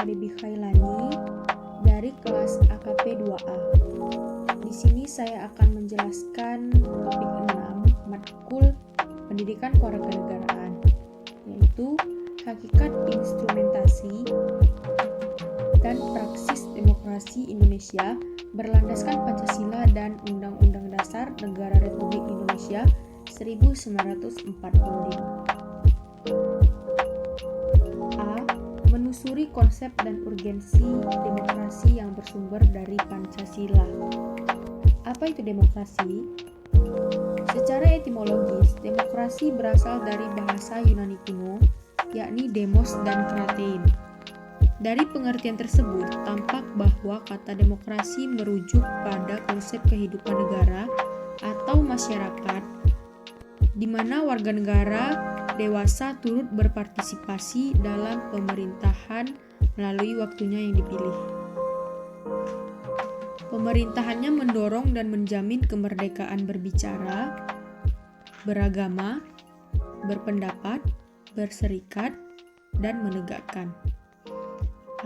Debbie Khailani dari kelas AKP 2A. Di sini saya akan menjelaskan topik 6 matkul pendidikan kewarganegaraan, yaitu hakikat instrumentasi dan praksis demokrasi Indonesia berlandaskan Pancasila dan Undang-Undang Dasar Negara Republik Indonesia 1945. Menelusuri konsep dan urgensi demokrasi yang bersumber dari Pancasila. Apa itu demokrasi? Secara etimologis, demokrasi berasal dari bahasa Yunani kuno, yakni demos dan kratein. Dari pengertian tersebut, tampak bahwa kata demokrasi merujuk pada konsep kehidupan negara atau masyarakat, di mana warga negara dewasa turut berpartisipasi dalam pemerintahan melalui waktunya yang dipilih. Pemerintahannya mendorong dan menjamin kemerdekaan berbicara, beragama, berpendapat, berserikat, dan menegakkan,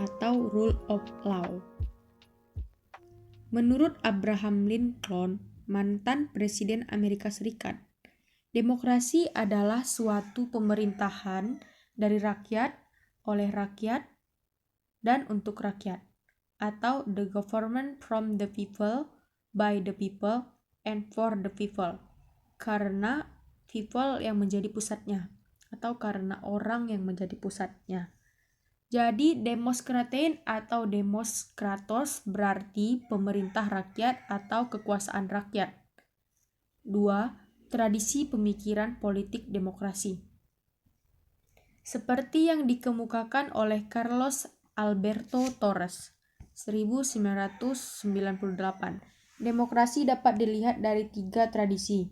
atau rule of law. Menurut Abraham Lincoln, mantan Presiden Amerika Serikat, demokrasi adalah suatu pemerintahan dari rakyat, oleh rakyat, dan untuk rakyat, atau the government from the people, by the people, and for the people, karena people yang menjadi pusatnya, atau karena orang yang menjadi pusatnya. Jadi demos kratein atau demos kratos berarti pemerintah rakyat atau kekuasaan rakyat. 2. Tradisi pemikiran politik demokrasi. Seperti yang dikemukakan oleh Carlos Alberto Torres, 1998, demokrasi dapat dilihat dari 3 tradisi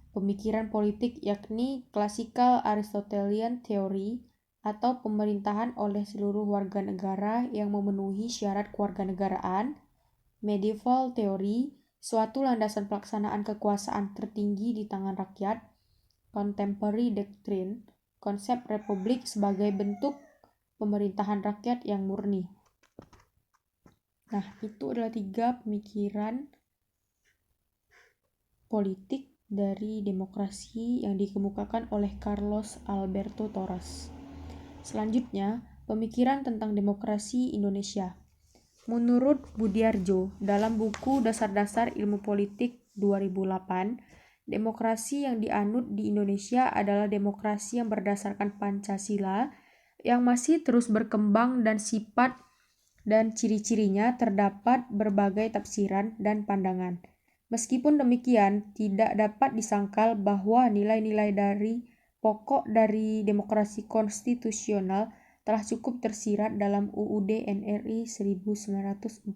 pemikiran politik, yakni Classical Aristotelian Theory atau pemerintahan oleh seluruh warga negara yang memenuhi syarat kewarganegaraan, Medieval Theory, suatu landasan pelaksanaan kekuasaan tertinggi di tangan rakyat, Contemporary Doctrine, konsep republik sebagai bentuk pemerintahan rakyat yang murni. Nah, itu adalah 3 pemikiran politik dari demokrasi yang dikemukakan oleh Carlos Alberto Torres. Selanjutnya, pemikiran tentang demokrasi Indonesia. Menurut Budiarjo, dalam buku Dasar-Dasar Ilmu Politik 2008, demokrasi yang dianut di Indonesia adalah demokrasi yang berdasarkan Pancasila yang masih terus berkembang dan sifat dan ciri-cirinya terdapat berbagai tafsiran dan pandangan. Meskipun demikian, tidak dapat disangkal bahwa nilai-nilai dari pokok dari demokrasi konstitusional telah cukup tersirat dalam UUD NRI 1945.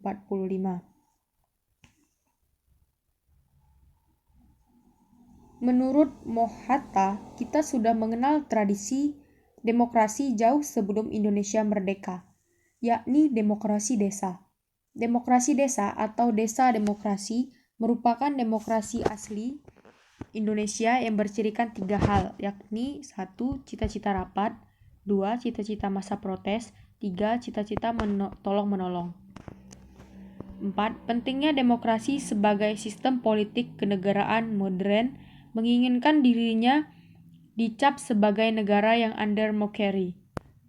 Menurut Mohatta, kita sudah mengenal tradisi demokrasi jauh sebelum Indonesia merdeka, yakni demokrasi desa. Demokrasi desa atau desa demokrasi merupakan demokrasi asli Indonesia yang bercirikan 3 hal, yakni 1. Cita-cita rapat, 2. Cita-cita masa protes, 3. Cita-cita tolong-menolong. 4. Pentingnya demokrasi sebagai sistem politik kenegaraan modern menginginkan dirinya dicap sebagai negara yang under democracy.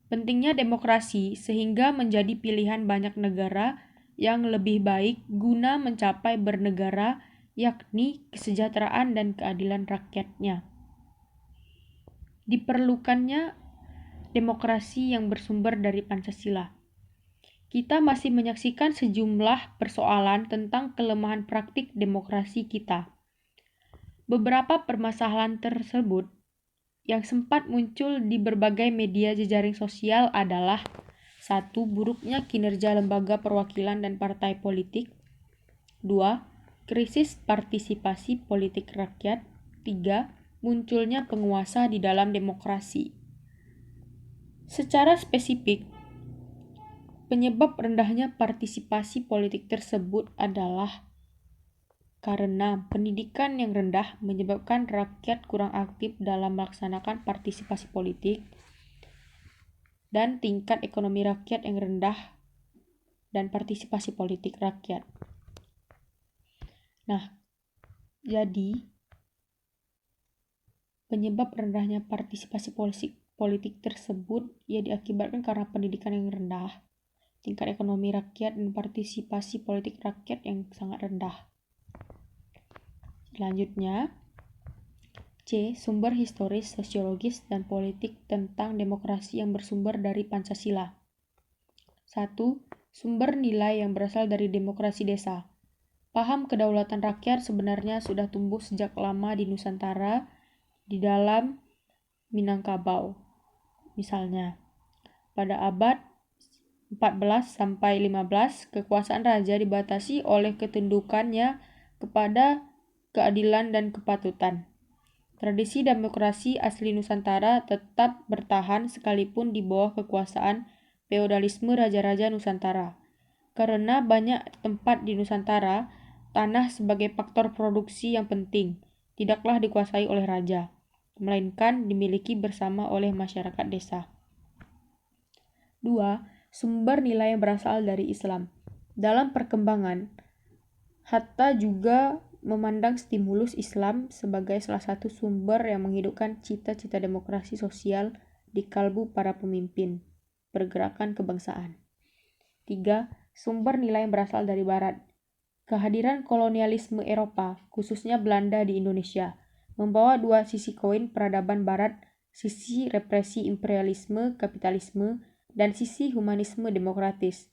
Pentingnya demokrasi sehingga menjadi pilihan banyak negara yang lebih baik guna mencapai bernegara, yakni kesejahteraan dan keadilan rakyatnya. Diperlukannya demokrasi yang bersumber dari Pancasila. Kita masih menyaksikan sejumlah persoalan tentang kelemahan praktik demokrasi kita. Beberapa permasalahan tersebut yang sempat muncul di berbagai media jejaring sosial adalah 1. Buruknya kinerja lembaga perwakilan dan partai politik, 2. Krisis partisipasi politik rakyat, 3. Munculnya penguasa di dalam demokrasi. Secara spesifik, penyebab rendahnya partisipasi politik tersebut adalah karena pendidikan yang rendah menyebabkan rakyat kurang aktif dalam melaksanakan partisipasi politik. dan tingkat ekonomi rakyat yang rendah dan partisipasi politik rakyat. Nah, jadi penyebab rendahnya partisipasi politik tersebut diakibatkan karena pendidikan yang rendah, tingkat ekonomi rakyat, dan partisipasi politik rakyat yang sangat rendah. Selanjutnya, C. Sumber historis, sosiologis, dan politik tentang demokrasi yang bersumber dari Pancasila. 1. Sumber nilai yang berasal dari demokrasi desa. Paham kedaulatan rakyat sebenarnya sudah tumbuh sejak lama di Nusantara di dalam Minangkabau. Misalnya, pada abad 14 sampai 15, kekuasaan raja dibatasi oleh ketundukannya kepada keadilan dan kepatutan. Tradisi demokrasi asli Nusantara tetap bertahan sekalipun di bawah kekuasaan feodalisme raja-raja Nusantara. Karena banyak tempat di Nusantara, tanah sebagai faktor produksi yang penting tidaklah dikuasai oleh raja, melainkan dimiliki bersama oleh masyarakat desa. 2. Sumber nilai yang berasal dari Islam. Dalam perkembangan, Hatta juga memandang stimulus Islam sebagai salah satu sumber yang menghidupkan cita-cita demokrasi sosial di kalbu para pemimpin pergerakan kebangsaan. 3. Sumber nilai yang berasal dari Barat. Kehadiran kolonialisme Eropa, khususnya Belanda di Indonesia, membawa dua sisi koin peradaban Barat, sisi represi imperialisme kapitalisme dan sisi humanisme demokratis.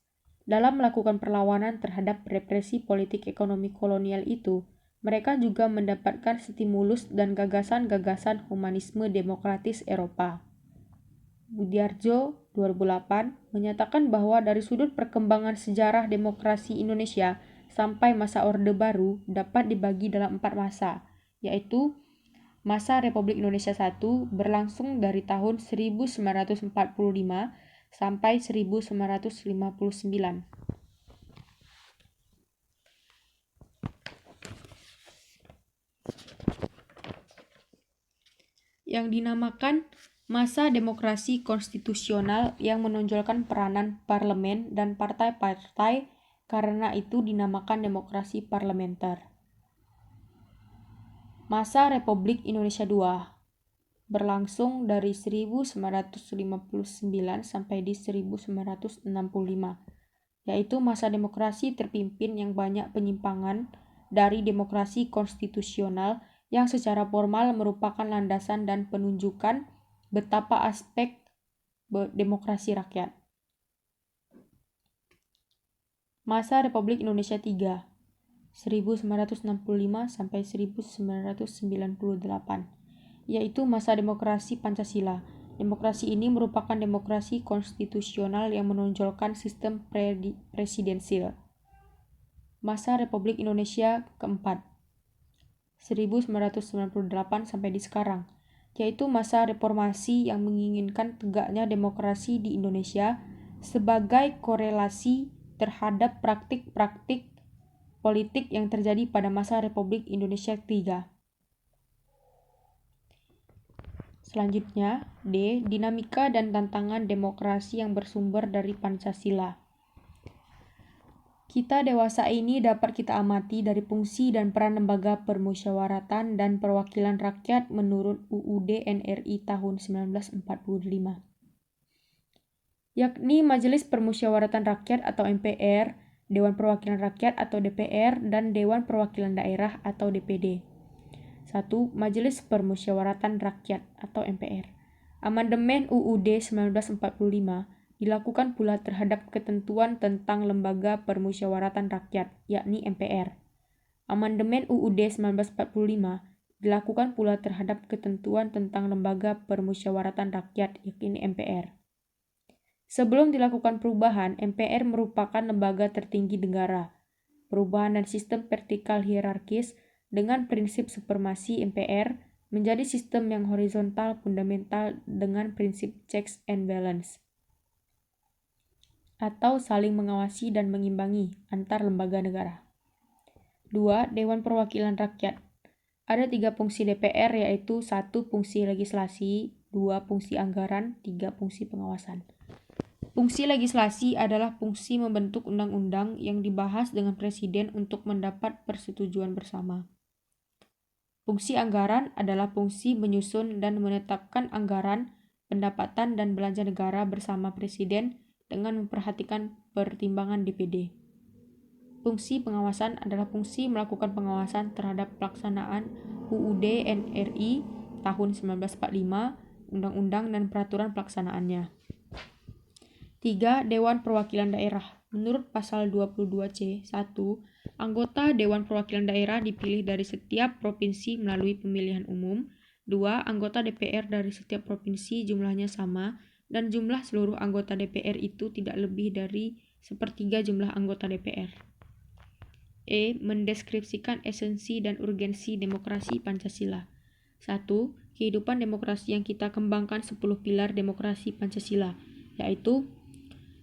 Dalam melakukan perlawanan terhadap represi politik ekonomi kolonial itu, mereka juga mendapatkan stimulus dan gagasan-gagasan humanisme demokratis Eropa. Budiarjo 2008 menyatakan bahwa dari sudut perkembangan sejarah demokrasi Indonesia sampai masa Orde Baru dapat dibagi dalam 4 masa, yaitu masa Republik Indonesia I berlangsung dari tahun 1945 sampai 1959. Yang dinamakan masa demokrasi konstitusional yang menonjolkan peranan parlemen dan partai-partai, karena itu dinamakan demokrasi parlementer. Masa Republik Indonesia II berlangsung dari 1959 sampai di 1965, yaitu masa demokrasi terpimpin yang banyak penyimpangan dari demokrasi konstitusional yang secara formal merupakan landasan dan penunjukan betapa aspek demokrasi rakyat. Masa Republik Indonesia III 1965 sampai 1998, yaitu masa demokrasi Pancasila. Demokrasi ini merupakan demokrasi konstitusional yang menonjolkan sistem presidensil. Masa Republik Indonesia keempat 1998 sampai di sekarang, yaitu masa reformasi yang menginginkan tegaknya demokrasi di Indonesia sebagai korelasi terhadap praktik-praktik politik yang terjadi pada masa Republik Indonesia III. Selanjutnya, D. Dinamika dan tantangan demokrasi yang bersumber dari Pancasila. Kita dewasa ini dapat kita amati dari fungsi dan peran lembaga permusyawaratan dan perwakilan rakyat menurut UUD NRI tahun 1945, yakni Majelis Permusyawaratan Rakyat atau MPR, Dewan Perwakilan Rakyat atau DPR, dan Dewan Perwakilan Daerah atau DPD. 1. Majelis Permusyawaratan Rakyat atau MPR. Amandemen UUD 1945 dilakukan pula terhadap ketentuan tentang Lembaga Permusyawaratan Rakyat, yakni MPR. Amandemen UUD 1945 dilakukan pula terhadap ketentuan tentang Lembaga Permusyawaratan Rakyat, yakni MPR. Sebelum dilakukan perubahan, MPR merupakan lembaga tertinggi negara. Perubahan dan sistem vertikal hierarkis dengan prinsip supremasi MPR menjadi sistem yang horizontal fundamental dengan prinsip checks and balance atau saling mengawasi dan mengimbangi antar lembaga negara. 2. Dewan Perwakilan Rakyat. Ada 3 fungsi DPR, yaitu 1. Fungsi legislasi, 2. Fungsi anggaran, 3. Fungsi pengawasan. Fungsi legislasi adalah fungsi membentuk undang-undang yang dibahas dengan presiden untuk mendapat persetujuan bersama. Fungsi anggaran adalah fungsi menyusun dan menetapkan anggaran, pendapatan, dan belanja negara bersama presiden dengan memperhatikan pertimbangan DPD. Fungsi pengawasan adalah fungsi melakukan pengawasan terhadap pelaksanaan UUD NRI tahun 1945, undang-undang dan peraturan pelaksanaannya. 3. Dewan Perwakilan Daerah. Menurut pasal 22C 1, anggota Dewan Perwakilan Daerah dipilih dari setiap provinsi melalui pemilihan umum. 2. Anggota DPR dari setiap provinsi jumlahnya sama, dan jumlah seluruh anggota DPR itu tidak lebih dari 1/3 jumlah anggota DPR. Mendeskripsikan esensi dan urgensi demokrasi Pancasila. 1. Kehidupan demokrasi yang kita kembangkan 10 pilar demokrasi Pancasila, yaitu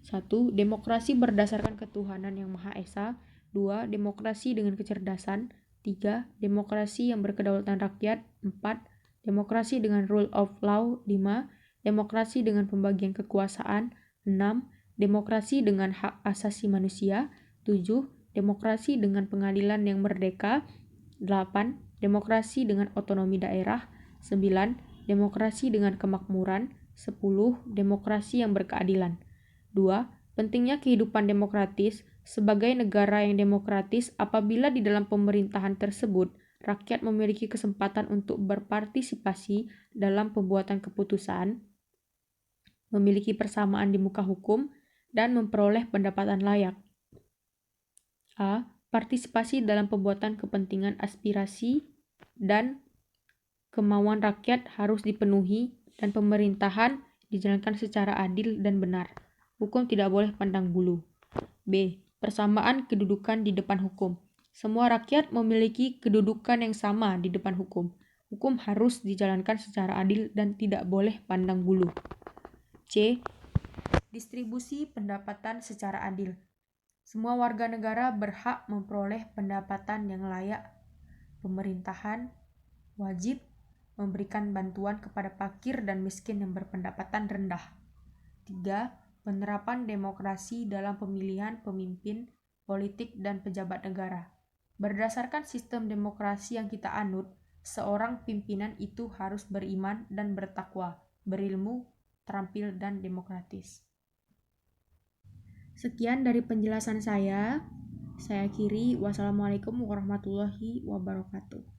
1. Demokrasi berdasarkan ketuhanan yang Maha Esa. 2. Demokrasi dengan kecerdasan. 3. Demokrasi yang berkedaulatan rakyat. 4. Demokrasi dengan rule of law. 5. Demokrasi dengan pembagian kekuasaan. 6. Demokrasi dengan hak asasi manusia. 7. Demokrasi dengan pengadilan yang merdeka. 8. Demokrasi dengan otonomi daerah. 9. Demokrasi dengan kemakmuran. 10. Demokrasi yang berkeadilan. 2. Pentingnya kehidupan demokratis. Sebagai negara yang demokratis, apabila di dalam pemerintahan tersebut, rakyat memiliki kesempatan untuk berpartisipasi dalam pembuatan keputusan, memiliki persamaan di muka hukum, dan memperoleh pendapatan layak. A. Partisipasi dalam pembuatan kepentingan aspirasi dan kemauan rakyat harus dipenuhi dan pemerintahan dijalankan secara adil dan benar. Hukum tidak boleh pandang bulu. B. Persamaan kedudukan di depan hukum. Semua rakyat memiliki kedudukan yang sama di depan hukum. Hukum harus dijalankan secara adil dan tidak boleh pandang bulu. C. Distribusi pendapatan secara adil. Semua warga negara berhak memperoleh pendapatan yang layak. Pemerintahan wajib memberikan bantuan kepada fakir dan miskin yang berpendapatan rendah. 3. Penerapan demokrasi dalam pemilihan pemimpin, politik, dan pejabat negara. Berdasarkan sistem demokrasi yang kita anut, seorang pimpinan itu harus beriman dan bertakwa, berilmu, terampil, dan demokratis. Sekian dari penjelasan saya. Saya akhiri. Wassalamualaikum warahmatullahi wabarakatuh.